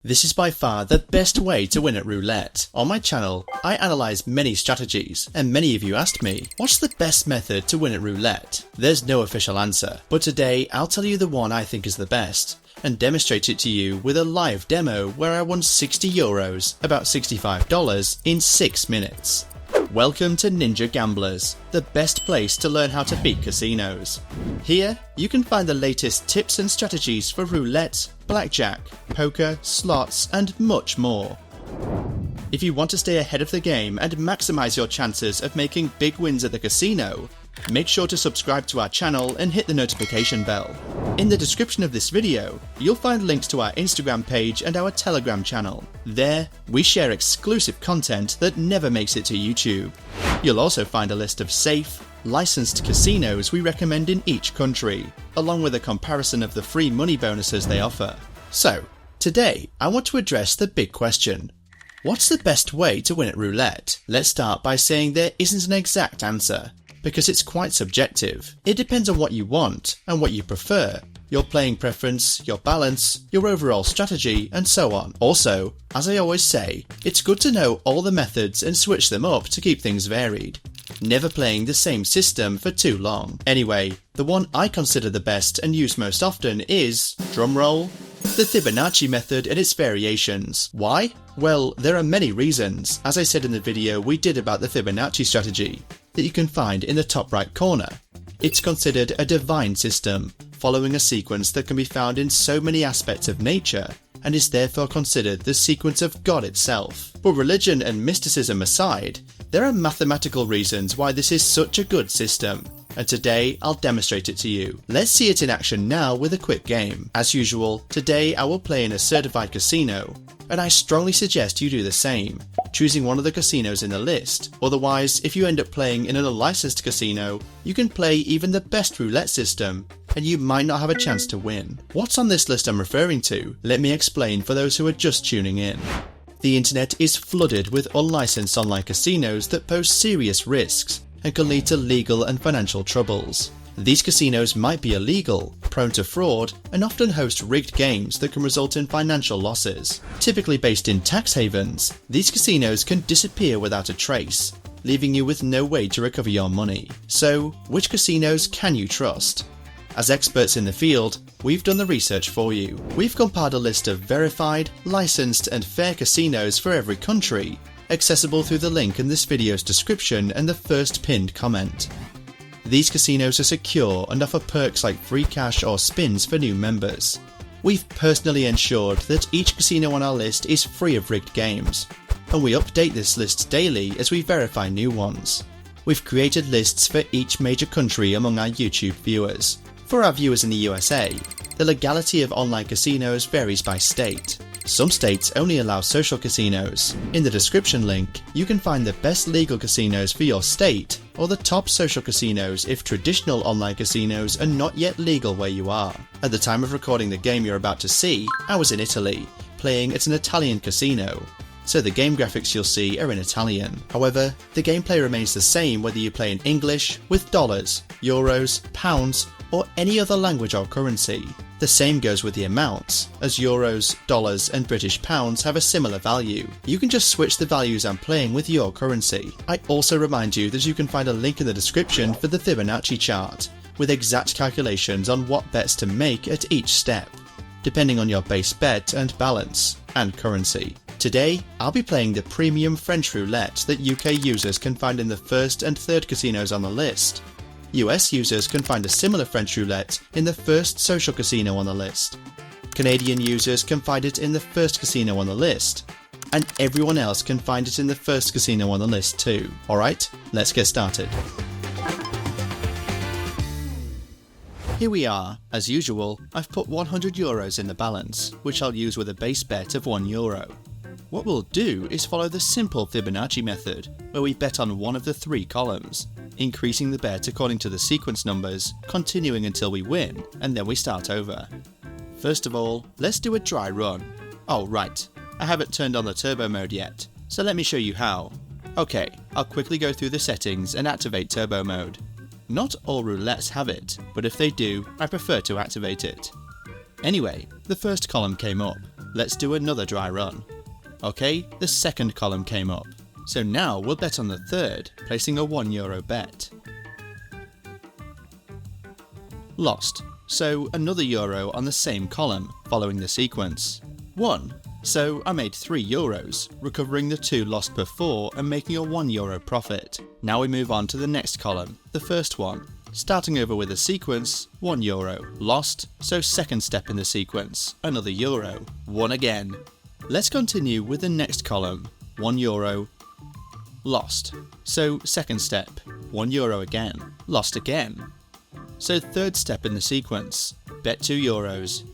This is by far the best way to win at roulette. On my channel, I analyse many strategies, and many of you asked me, what's the best method to win at roulette? There's no official answer, but today I'll tell you the one I think is the best, and demonstrate it to you with a live demo where I won €60, about $65, in 6 minutes. Welcome to Ninja Gamblers, the best place to learn how to beat casinos. Here, you can find the latest tips and strategies for roulette, blackjack, poker, slots, and much more. If you want to stay ahead of the game and maximize your chances of making big wins at the casino, make sure to subscribe to our channel and hit the notification bell. In the description of this video, you'll find links to our Instagram page and our Telegram channel. There, we share exclusive content that never makes it to YouTube. You'll also find a list of safe, licensed casinos we recommend in each country, along with a comparison of the free money bonuses they offer. So, today I want to address the big question. What's the best way to win at roulette? Let's start by saying there isn't an exact answer, because it's quite subjective. It depends on what you want and what you prefer, your playing preference, your balance, your overall strategy, and so on. Also, as I always say, it's good to know all the methods and switch them up to keep things varied, never playing the same system for too long. Anyway, the one I consider the best and use most often is, drumroll, the Fibonacci method and its variations. Why? Well, there are many reasons, as I said in the video we did about the Fibonacci strategy, that you can find in the top right corner. It's considered a divine system, following a sequence that can be found in so many aspects of nature, and is therefore considered the sequence of God itself. But religion and mysticism aside, there are mathematical reasons why this is such a good system, and today I'll demonstrate it to you. Let's see it in action now with a quick game. As usual, today I will play in a certified casino, and I strongly suggest you do the same, choosing one of the casinos in the list. Otherwise, if you end up playing in an unlicensed casino, you can play even the best roulette system, and you might not have a chance to win. What's on this list I'm referring to? Let me explain for those who are just tuning in. The internet is flooded with unlicensed online casinos that pose serious risks and can lead to legal and financial troubles. These casinos might be illegal, prone to fraud, and often host rigged games that can result in financial losses. Typically based in tax havens, these casinos can disappear without a trace, leaving you with no way to recover your money. So, which casinos can you trust? As experts in the field, we've done the research for you. We've compiled a list of verified, licensed, and fair casinos for every country, accessible through the link in this video's description and the first pinned comment. These casinos are secure and offer perks like free cash or spins for new members. We've personally ensured that each casino on our list is free of rigged games, and we update this list daily as we verify new ones. We've created lists for each major country among our YouTube viewers. For our viewers in the USA, the legality of online casinos varies by state. Some states only allow social casinos. In the description link, you can find the best legal casinos for your state, or the top social casinos if traditional online casinos are not yet legal where you are. At the time of recording the game you're about to see, I was in Italy, playing at an Italian casino, so the game graphics you'll see are in Italian. However, the gameplay remains the same whether you play in English, with dollars, euros, pounds, or any other language or currency. The same goes with the amounts, as euros, dollars, and British pounds have a similar value. You can just switch the values I'm playing with your currency. I also remind you that you can find a link in the description for the Fibonacci chart, with exact calculations on what bets to make at each step, depending on your base bet and balance, and currency. Today, I'll be playing the premium French roulette that UK users can find in the first and third casinos on the list. US users can find a similar French roulette in the first social casino on the list. Canadian users can find it in the first casino on the list. And everyone else can find it in the first casino on the list too. Alright, let's get started. Here we are. As usual, I've put €100 in the balance, which I'll use with a base bet of €1. What we'll do is follow the simple Fibonacci method, where we bet on one of the 3 columns, increasing the bet according to the sequence numbers, continuing until we win, and then we start over. First of all, let's do a dry run. Oh right, I haven't turned on the turbo mode yet, so let me show you how. Okay, I'll quickly go through the settings and activate turbo mode. Not all roulettes have it, but if they do, I prefer to activate it. Anyway, the first column came up. Let's do another dry run. Okay, the second column came up. So now we'll bet on the third, placing a €1 bet. Lost, so another euro on the same column, following the sequence. Won, so I made €3, recovering the 2 lost before and making a €1 profit. Now we move on to the next column, the first one. Starting over with a sequence, €1. Lost, so second step in the sequence, another euro. Won again. Let's continue with the next column, €1. Lost, so second step, €1 again. Lost again. So third step in the sequence, bet €2.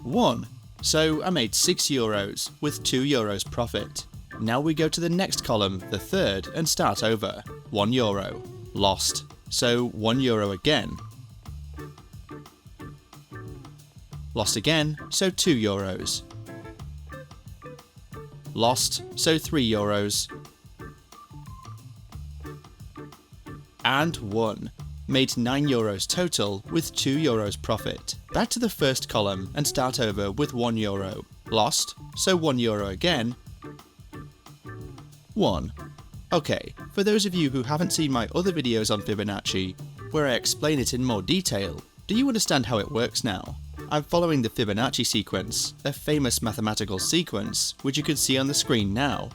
Won, so I made €6 with €2 profit. Now we go to the next column, the third, and start over, €1. Lost, so €1 again. Lost again, so €2. Lost, so €3. And won. Made €9 total with €2 profit. Back to the first column and start over with €1. Lost, so €1 again. Won. Okay, for those of you who haven't seen my other videos on Fibonacci, where I explain it in more detail, do you understand how it works now? I'm following the Fibonacci sequence, a famous mathematical sequence which you can see on the screen now.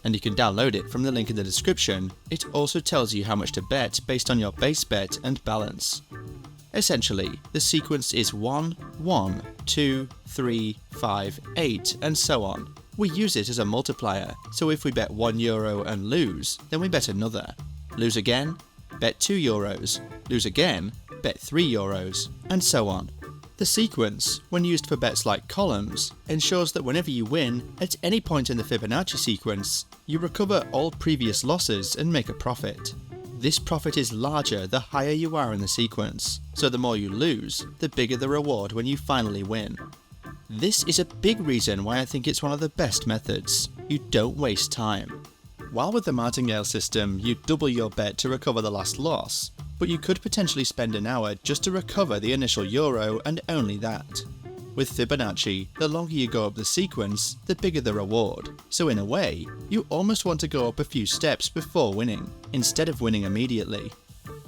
And you can download it from the link in the description. It also tells you how much to bet based on your base bet and balance. Essentially, the sequence is 1, 1, 2, 3, 5, 8, and so on. We use it as a multiplier, so if we bet €1 and lose, then we bet another. Lose again, bet €2, lose again, bet €3, and so on. The sequence, when used for bets like columns, ensures that whenever you win, at any point in the Fibonacci sequence, you recover all previous losses and make a profit. This profit is larger the higher you are in the sequence, so the more you lose, the bigger the reward when you finally win. This is a big reason why I think it's one of the best methods. You don't waste time. While with the martingale system, you double your bet to recover the last loss, but you could potentially spend an hour just to recover the initial euro and only that. With Fibonacci, the longer you go up the sequence, the bigger the reward, so in a way, you almost want to go up a few steps before winning, instead of winning immediately.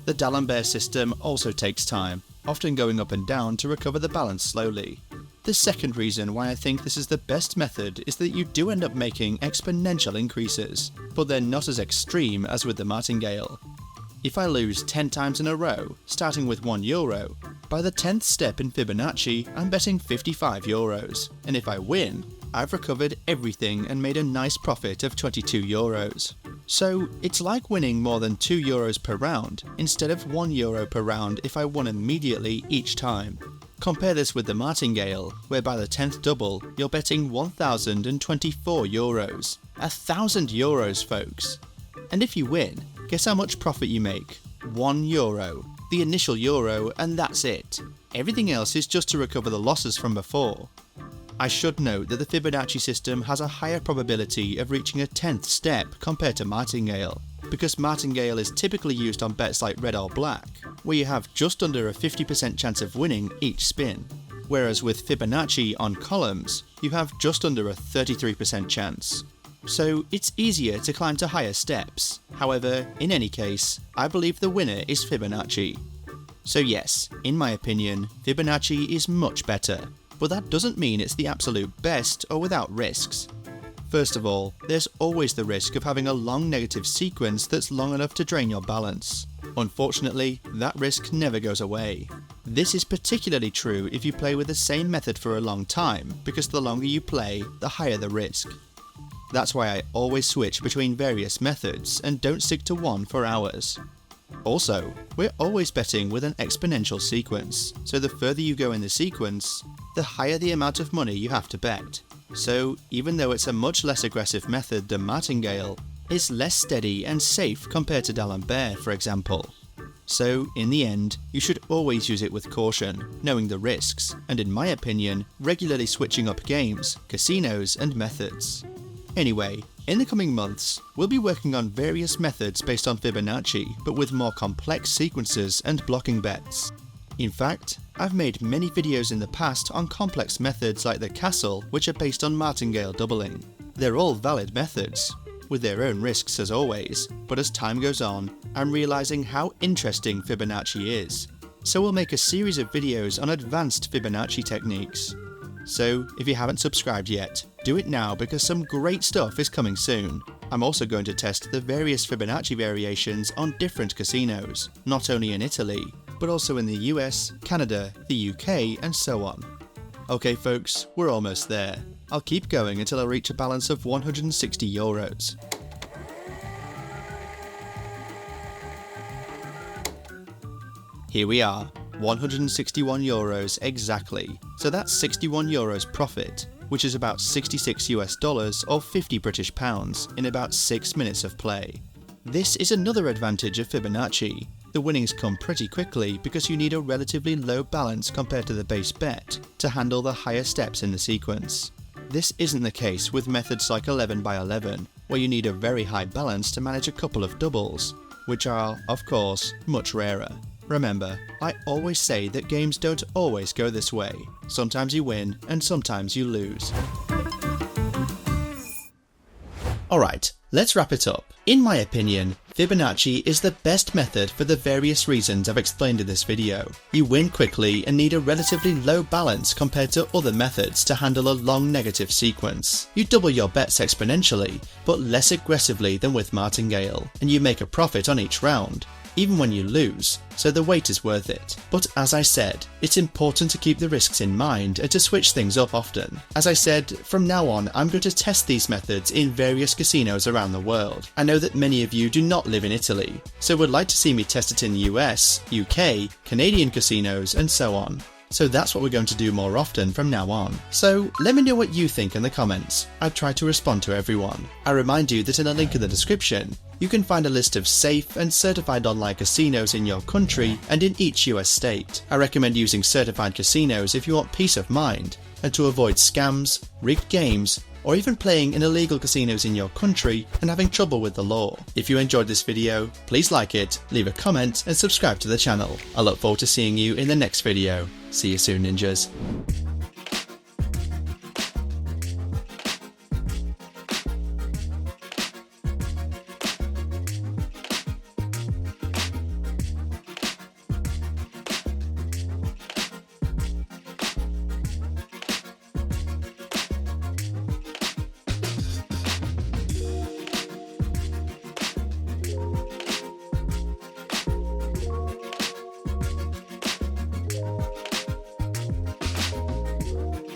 The D'Alembert system also takes time, often going up and down to recover the balance slowly. The second reason why I think this is the best method is that you do end up making exponential increases, but they're not as extreme as with the martingale. If I lose 10 times in a row, starting with €1, by the 10th step in Fibonacci, I'm betting €55, and if I win, I've recovered everything and made a nice profit of €22. So it's like winning more than €2 per round, instead of €1 per round if I won immediately each time. Compare this with the martingale, where by the 10th double, you're betting €1,024. €1,000 folks! And if you win, guess how much profit you make? €1, the initial euro, and that's it. Everything else is just to recover the losses from before. I should note that the Fibonacci system has a higher probability of reaching a 10th step compared to martingale, because martingale is typically used on bets like red or black, where you have just under a 50% chance of winning each spin, whereas with Fibonacci on columns, you have just under a 33% chance. So it's easier to climb to higher steps. However, in any case, I believe the winner is Fibonacci. So yes, in my opinion, Fibonacci is much better, but that doesn't mean it's the absolute best or without risks. First of all, there's always the risk of having a long negative sequence that's long enough to drain your balance. Unfortunately, that risk never goes away. This is particularly true if you play with the same method for a long time, because the longer you play, the higher the risk. That's why I always switch between various methods and don't stick to one for hours. Also, we're always betting with an exponential sequence, so the further you go in the sequence, the higher the amount of money you have to bet. So even though it's a much less aggressive method than martingale, it's less steady and safe compared to D'Alembert, for example. So in the end, you should always use it with caution, knowing the risks, and in my opinion, regularly switching up games, casinos and methods. Anyway, in the coming months, we'll be working on various methods based on Fibonacci, but with more complex sequences and blocking bets. In fact, I've made many videos in the past on complex methods like the castle, which are based on martingale doubling. They're all valid methods, with their own risks as always, but as time goes on, I'm realizing how interesting Fibonacci is. So we'll make a series of videos on advanced Fibonacci techniques. So if you haven't subscribed yet, do it now because some great stuff is coming soon. I'm also going to test the various Fibonacci variations on different casinos, not only in Italy, but also in the US, Canada, the UK, and so on. Okay folks, we're almost there. I'll keep going until I reach a balance of €160. Here we are, €161 exactly, so that's €61 profit, which is about $66 or 50 British pounds in about 6 minutes of play. This is another advantage of Fibonacci. The winnings come pretty quickly because you need a relatively low balance compared to the base bet to handle the higher steps in the sequence. This isn't the case with methods like 11 by 11, where you need a very high balance to manage a couple of doubles, which are, of course, much rarer. Remember, I always say that games don't always go this way. Sometimes you win and sometimes you lose. Alright, let's wrap it up. In my opinion, Fibonacci is the best method for the various reasons I've explained in this video. You win quickly and need a relatively low balance compared to other methods to handle a long negative sequence. You double your bets exponentially, but less aggressively than with martingale, and you make a profit on each round, even when you lose, so the wait is worth it. But as I said, it's important to keep the risks in mind and to switch things up often. As I said, from now on I'm going to test these methods in various casinos around the world. I know that many of you do not live in Italy, so would like to see me test it in the US, UK, Canadian casinos and so on. So that's what we're going to do more often from now on. So let me know what you think in the comments. I try to respond to everyone. I remind you that in a link in the description, you can find a list of safe and certified online casinos in your country and in each US state. I recommend using certified casinos if you want peace of mind and to avoid scams, rigged games, or even playing in illegal casinos in your country and having trouble with the law. If you enjoyed this video, please like it, leave a comment and subscribe to the channel. I look forward to seeing you in the next video. See you soon, ninjas.